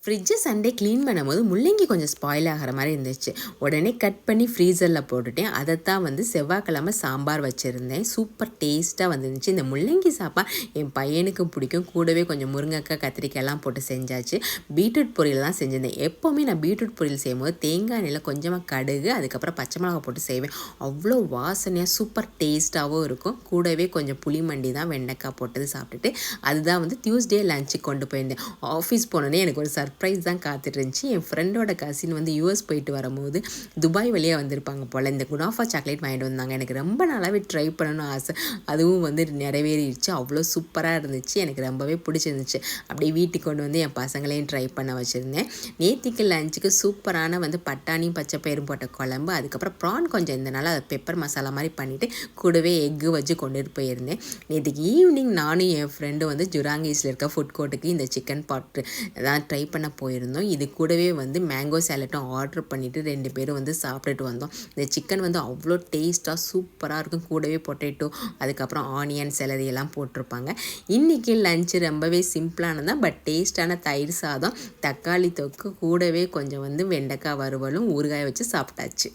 ஃப்ரிட்ஜை Sunday clean பண்ணும்போது முள்ளங்கி கொஞ்சம் ஸ்பாயில் ஆகிற மாதிரி இருந்துச்சு. உடனே கட் பண்ணி ஃப்ரீசரில் போட்டுட்டேன். அதைத்தான் வந்து செவ்வாய்க்கிழமை சாம்பார் வச்சுருந்தேன். சூப்பர் டேஸ்ட்டாக வந்துருந்துச்சு. இந்த முள்ளங்கி சாப்பார் என் பையனுக்கு பிடிக்கும். கூடவே கொஞ்சம் முருங்கைக்காய் கத்திரிக்காயெல்லாம் போட்டு செஞ்சாச்சு. பீட்ரூட் பொரியல் தான் செஞ்சுருந்தேன். எப்போவுமே நான் பீட்ரூட் பொரியல் செய்யும்போது தேங்காய் எண்ணெயில் கொஞ்சமாக கடுகு, அதுக்கப்புறம் பச்சை மிளகாய் போட்டு செய்வேன். அவ்வளோ வாசனையாக சூப்பர் டேஸ்ட்டாகவும் இருக்கும். கூடவே கொஞ்சம் புளிமண்டி தான் வெண்டைக்காய் போட்டது சாப்பிட்டுட்டு அதுதான் வந்து டியூஸ்டே லஞ்சுக்கு கொண்டு போயிருந்தேன். ஆஃபீஸ் போனோடனே எனக்கு ஒரு சர்ப்ரைஸ் தான் காத்துட்டு இருந்துச்சு. என் ஃப்ரெண்டோட கசின் வந்து யூஎஸ் போயிட்டு வரும்போது துபாய் வழியாக வந்திருப்பாங்க போல். இந்த குனாஃபா சாக்லேட் வாங்கிட்டு வந்தாங்க. எனக்கு ரொம்ப நாளாகவே ட்ரை பண்ணணும்னு ஆசை. அதுவும் வந்து நிறைவேறிடுச்சு. அவ்வளோ சூப்பராக இருந்துச்சு. எனக்கு ரொம்பவே பிடிச்சிருந்துச்சு. அப்படியே வீட்டுக்கு கொண்டு வந்து என் பசங்களையும் ட்ரை பண்ண வச்சுருந்தேன். நேத்திக்கு லஞ்சுக்கு சூப்பரான வந்து பட்டாணியும் பச்சை பயிரும் போட்ட குழம்பு, அதுக்கப்புறம் ப்ரான் கொஞ்சம் இருந்தனால அதை பெப்பர் மசாலா மாதிரி பண்ணிவிட்டு கூடவே எக்கு வச்சு கொண்டுட்டு போயிருந்தேன். நேற்றுக்கு ஈவினிங் நானும் என் ஃப்ரெண்டு வந்து ஜுராங்கீஸில் இருக்க ஃபுட் கோர்ட்டுக்கு இந்த சிக்கன் பாட்டு தான் ட்ரை பண்ண போயிருந்தோம். இது கூடவே வந்து மேங்கோ சாலட்டும் ஆர்டர் பண்ணிவிட்டு 2 பேரும் வந்து சாப்பிட்டுட்டு வந்தோம். இந்த சிக்கன் வந்து அவ்வளோ டேஸ்ட்டாக சூப்பராக இருக்கும். கூடவே பொட்டேட்டோ, அதுக்கப்புறம் ஆனியன், செலரி எல்லாம் போட்டிருப்பாங்க. இன்றைக்கி லஞ்சு ரொம்பவே சிம்பிளானதான், பட் டேஸ்ட்டான தயிர் சாதம், தக்காளி தொக்கு, கூடவே கொஞ்சம் வந்து வெண்டைக்காய் வறுவலும் ஊறுகாய் வச்சு சாப்பிட்டாச்சு.